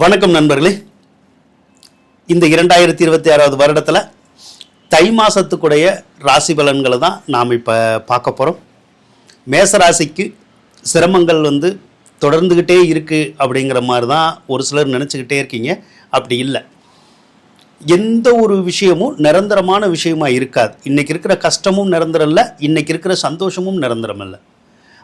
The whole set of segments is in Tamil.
வணக்கம் நண்பர்களே. இந்த 2026 வருடத்தில் தை மாதத்துக்குடைய ராசி பலன்களை தான் நாம் இப்போ பார்க்க போகிறோம். மேசராசிக்கு சிரமங்கள் தொடர்ந்துக்கிட்டே இருக்குது அப்படிங்கிற மாதிரி தான் ஒரு சிலர் நினச்சிக்கிட்டே இருக்கீங்க. அப்படி இல்லை, எந்த ஒரு விஷயமும் நிரந்தரமான விஷயமாக இருக்காது. இன்றைக்கி இருக்கிற கஷ்டமும் நிரந்தரம் இல்லை, இன்றைக்கி இருக்கிற சந்தோஷமும் நிரந்தரம் இல்லை.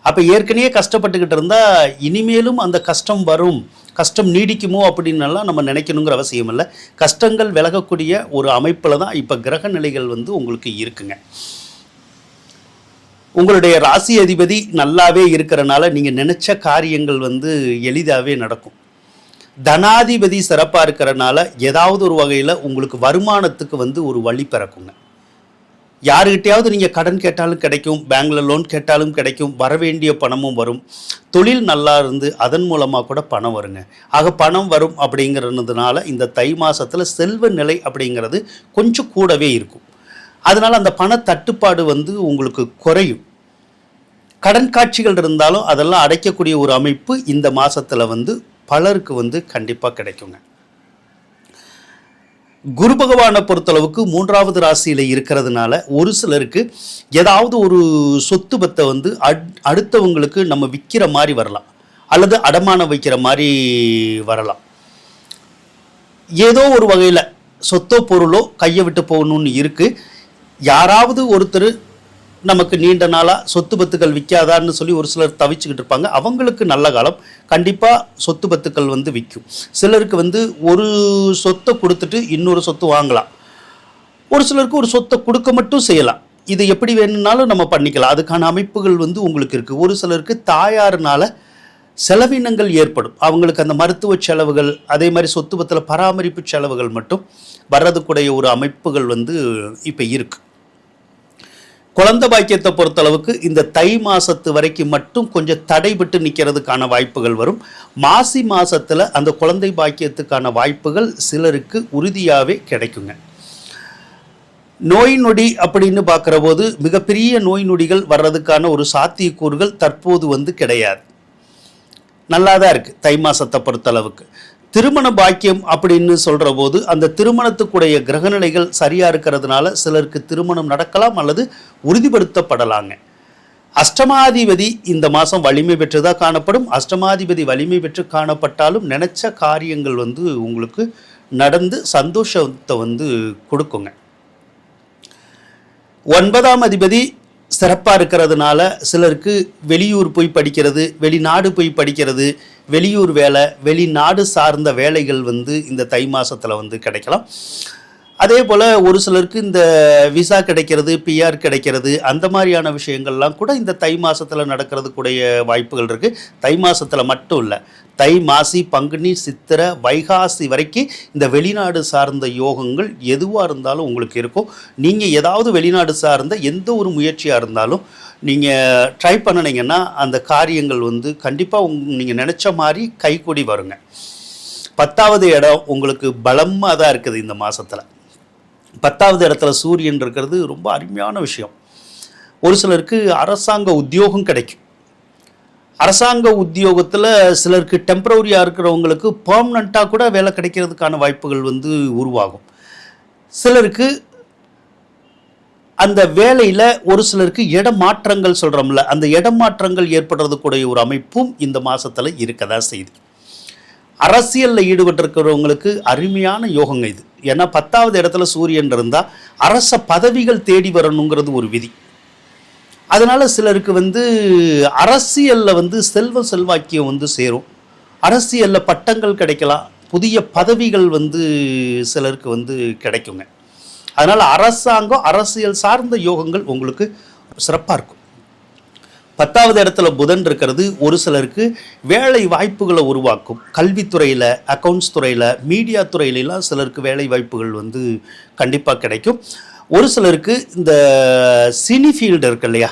அப்போ ஏற்கனவே கஷ்டப்பட்டுக்கிட்டு இருந்தால் இனிமேலும் அந்த கஷ்டம் வரும், கஷ்டம் நீடிக்குமோ அப்படின்னலாம் நம்ம நினைக்கணுங்கிற அவசியம் இல்லை. கஷ்டங்கள் விலகக்கூடிய ஒரு அமைப்பில் தான் இப்போ கிரக நிலைகள் உங்களுக்கு இருக்குங்க. உங்களுடைய ராசி அதிபதி நல்லாவே இருக்கிறனால நீங்கள் நினச்ச காரியங்கள் எளிதாகவே நடக்கும். தனாதிபதி சிறப்பாக இருக்கிறனால ஏதாவது ஒரு வகையில் உங்களுக்கு வருமானத்துக்கு ஒரு வழி பிறக்குங்க. யாருக்கிட்டையாவது நீங்கள் கடன் கேட்டாலும் கிடைக்கும், பேங்க்கில் லோன் கேட்டாலும் கிடைக்கும், வரவேண்டிய பணமும் வரும். தொழில் நல்லா இருந்து அதன் மூலமாக கூட பணம் வருங்க. ஆக பணம் வரும் அப்படிங்கிறதுனால இந்த தை மாதத்தில் செல்வ நிலை அப்படிங்கிறது கொஞ்சம் கூடவே இருக்கும். அதனால் அந்த பண தட்டுப்பாடு உங்களுக்கு குறையும். கடன் காட்சிகள் இருந்தாலும் அதெல்லாம் அடைக்கக்கூடிய ஒரு அமைப்பு இந்த மாதத்தில் பலருக்கு கண்டிப்பாக கிடைக்குங்க. குரு பகவானை பொறுத்தளவுக்கு 3வது ராசியில் இருக்கிறதுனால ஒரு சிலருக்கு ஏதாவது ஒரு சொத்து பத்தை அடுத்தவங்களுக்கு நம்ம விற்கிற மாதிரி வரலாம், அல்லது அடமானம் வைக்கிற மாதிரி வரலாம். ஏதோ ஒரு வகையில் சொத்தோ பொருளோ கையை விட்டு போகணும்னு இருக்குது. யாராவது ஒருத்தர் நமக்கு நீண்ட நாளாக சொத்து பத்துக்கள் விற்காதான்னு சொல்லி ஒரு சிலர் தவிச்சுக்கிட்டு இருப்பாங்க. அவங்களுக்கு நல்ல காலம், கண்டிப்பாக சொத்து பத்துக்கள் விற்கும். சிலருக்கு ஒரு சொத்தை கொடுத்துட்டு இன்னொரு சொத்து வாங்கலாம். ஒரு சிலருக்கு ஒரு சொத்தை கொடுக்க மட்டும் செய்யலாம். இது எப்படி வேணும்னாலும் நம்ம பண்ணிக்கலாம். அதுக்கான அமைப்புகள் உங்களுக்கு இருக்குது. ஒரு சிலருக்கு தாயாருனால செலவினங்கள் ஏற்படும். அவங்களுக்கு அந்த மருத்துவ செலவுகள், அதே மாதிரி சொத்து பத்தில் பராமரிப்பு செலவுகள் மட்டும் வர்றதுக்குடைய ஒரு அமைப்புகள் இப்போ இருக்குது. குழந்தை பாக்கியத்தை பொறுத்தளவுக்கு இந்த தை மாதத்து வரைக்கும் மட்டும் கொஞ்சம் தடைபட்டு நிற்கிறதுக்கான வாய்ப்புகள் வரும். மாசி மாதத்தில் அந்த குழந்தை பாக்கியத்துக்கான வாய்ப்புகள் சிலருக்கு உறுதியாகவே கிடைக்குங்க. நோய் நொடி அப்படின்னு பார்க்குற போது மிகப்பெரிய நோய் நொடிகள் வர்றதுக்கான ஒரு சாத்தியக்கூறுகள் தற்போது கிடையாது. நல்லா தான் இருக்குது தை மாதத்தை பொறுத்தளவுக்கு. திருமண பாக்கியம் அப்படின்னு சொல்கிற போது அந்த திருமணத்துக்குடைய கிரகநிலைகள் சரியாக இருக்கிறதுனால சிலருக்கு திருமணம் நடக்கலாம் அல்லது உறுதிப்படுத்தப்படலாங்க. அஷ்டமாதிபதி இந்த மாதம் வலிமை பெற்றுதான் காணப்படும். அஷ்டமாதிபதி வலிமை பெற்று காணப்பட்டாலும் நினச்ச காரியங்கள் உங்களுக்கு நடந்து சந்தோஷத்தை கொடுக்குங்க. 9ஆம் அதிபதி சிறப்பாக இருக்கிறதுனால சிலருக்கு வெளியூர் போய் படிக்கிறது, வெளிநாடு போய் படிக்கிறது, வெளியூர் வேலை, வெளிநாடு சார்ந்த வேலைகள் இந்த தை மாதத்தில் கிடைக்கலாம். அதே போல் ஒரு சிலருக்கு இந்த விசா கிடைக்கிறது, பிஆர் கிடைக்கிறது, அந்த மாதிரியான விஷயங்கள்லாம் கூட இந்த தை மாதத்தில் நடக்கிறதுக்குடைய வாய்ப்புகள் இருக்குது. தை மாதத்தில் மட்டும் இல்லை, தை மாசி பங்குனி சித்திரை வைகாசி வரைக்கும் இந்த வெளிநாடு சார்ந்த யோகங்கள் எதுவாக இருந்தாலும் உங்களுக்கு இருக்கும். நீங்கள் ஏதாவது வெளிநாடு சார்ந்த எந்த ஒரு முயற்சியாக இருந்தாலும் நீங்கள் ட்ரை பண்ணினீங்கன்னா அந்த காரியங்கள் கண்டிப்பாக நீங்கள் நினச்ச மாதிரி கைக்கூடி வருங்க. 10வது இடம் உங்களுக்கு பலமாக தான் இருக்குது இந்த மாதத்தில். 10வது இடத்துல சூரியன் இருக்கிறது ரொம்ப அருமையான விஷயம். ஒரு சிலருக்கு அரசாங்க உத்தியோகம் கிடைக்கும். அரசாங்க உத்தியோகத்தில் சிலருக்கு டெம்பரவரியாக இருக்கிறவங்களுக்கு பெர்மனண்ட்டாக கூட வேலை கிடைக்கிறதுக்கான வாய்ப்புகள் உருவாகும். சிலருக்கு அந்த வேலையில் ஒரு சிலருக்கு இடமாற்றங்கள் சொல்கிறோம்ல, அந்த இடமாற்றங்கள் ஏற்படுறதுக்குடைய ஒரு அமைப்பும் இந்த மாதத்தில் இருக்க தான் செய்யுது. அரசியலில் ஈடுபட்டிருக்கிறவங்களுக்கு அருமையான யோகங்க இது. ஏன்னா 10வது இடத்துல சூரியன் இருந்தால் அரச பதவிகள் தேடி வரணுங்கிறது ஒரு விதி. அதனால் சிலருக்கு அரசியலில் செல்வாக்கியம் சேரும். அரசியலில் பட்டங்கள் கிடைக்கலாம், புதிய பதவிகள் சிலருக்கு கிடைக்குங்க. அதனால் அரசாங்கம் அரசியல் சார்ந்த யோகங்கள் உங்களுக்கு சிறப்பாக இருக்கும். 10வது இடத்துல புதன் இருக்கிறது ஒரு சிலருக்கு வேலை வாய்ப்புகளை உருவாக்கும். கல்வித்துறையில், அக்கௌண்ட்ஸ் துறையில், மீடியா துறையிலலாம் சிலருக்கு வேலை வாய்ப்புகள் கண்டிப்பாக கிடைக்கும். ஒரு சிலருக்கு இந்த சினி ஃபீல்டு இருக்கு இல்லையா,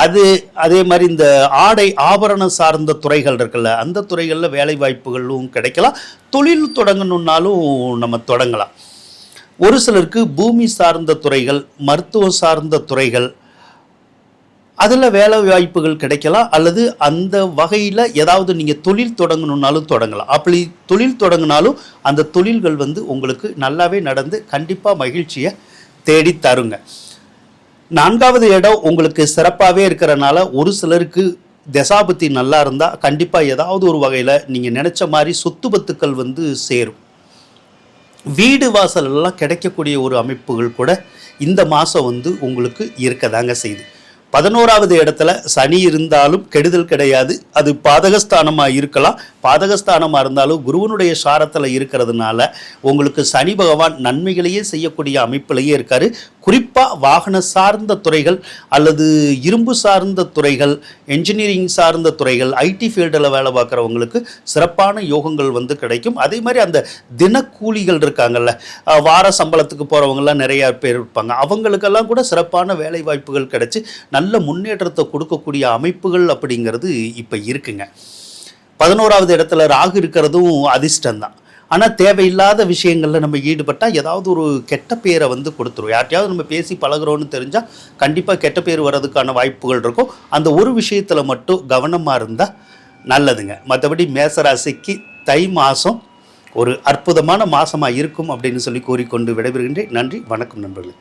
அது அதே மாதிரி இந்த ஆடை ஆபரணம் சார்ந்த துறைகள் இருக்குல்ல, அந்த துறைகளில் வேலை வாய்ப்புகளும் கிடைக்கலாம். தொழில் தொடங்கணுன்னாலும் நம்ம தொடங்கலாம். ஒரு சிலருக்கு பூமி சார்ந்த துறைகள், மருத்துவம் சார்ந்த துறைகள், அதில் வேலை வாய்ப்புகள் கிடைக்கலாம், அல்லது அந்த வகையில் ஏதாவது நீங்கள் தொழில் தொடங்கணுன்னாலும் தொடங்கலாம். அப்படி தொழில் தொடங்கினாலும் அந்த தொழில்கள் வந்து உங்களுக்கு நல்லாவே நடந்து கண்டிப்பாக மகிழ்ச்சியை தேடி தருங்க. 4வது இடம் உங்களுக்கு சிறப்பாகவே இருக்கிறனால ஒரு சிலருக்கு தசாபுத்தி நல்லா இருந்தால் கண்டிப்பாக ஏதாவது ஒரு வகையில் நீங்கள் நினச்ச மாதிரி சொத்து பத்துக்கள் வந்து சேரும். வீடு வாசல் எல்லாம் கிடைக்கக்கூடிய ஒரு அமைப்புகள் கூட இந்த மாதம் வந்து உங்களுக்கு இருக்கதாங்க செய்யுது. 11வது இடத்துல சனி இருந்தாலும் கெடுதல் கிடையாது. அது பாதகஸ்தானமாக இருக்கலாம். பாதகஸ்தானமாக இருந்தாலும் குருவனுடைய சாரத்தில் இருக்கிறதுனால உங்களுக்கு சனி பகவான் நன்மைகளையே செய்யக்கூடிய அமைப்பிலேயே இருக்கார். குறிப்பாக வாகன சார்ந்த துறைகள் அல்லது இரும்பு சார்ந்த துறைகள், என்ஜினியரிங் சார்ந்த துறைகள், ஐடி ஃபீல்டில் வேலை பார்க்குறவங்களுக்கு சிறப்பான யோகங்கள் வந்து கிடைக்கும். அதே மாதிரி அந்த தினக்கூலிகள் இருக்காங்கல்ல, வார சம்பளத்துக்கு போகிறவங்கலாம் நிறையா பேர் இருப்பாங்க, அவங்களுக்கெல்லாம் கூட சிறப்பான வேலை வாய்ப்புகள் கிடைச்சி நல்ல முன்னேற்றத்தை கொடுக்கக்கூடிய அமைப்புகள் அப்படிங்கிறது இப்போ இருக்குங்க. 11வது இடத்துல ராகு இருக்கிறதும் அதிர்ஷ்டம்தான். ஆனால் தேவையில்லாத விஷயங்களில் நம்ம ஈடுபட்டால் ஏதாவது ஒரு கெட்ட பேரை வந்து கொடுத்துரும். யார்ட்டையாவது நம்ம பேசி பழகிறோன்னு தெரிஞ்சால் கண்டிப்பாக கெட்ட பேர் வர்றதுக்கான வாய்ப்புகள் இருக்கும். அந்த ஒரு விஷயத்தில் மட்டும் கவனமாக இருந்தால் நல்லதுங்க. மற்றபடி மேசராசிக்கு தை மாதம் ஒரு அற்புதமான மாதமாக இருக்கும் அப்படின்னு சொல்லி கூறிக்கொண்டு விடைபெறுகின்றேன். நன்றி, வணக்கம் நண்பர்களே.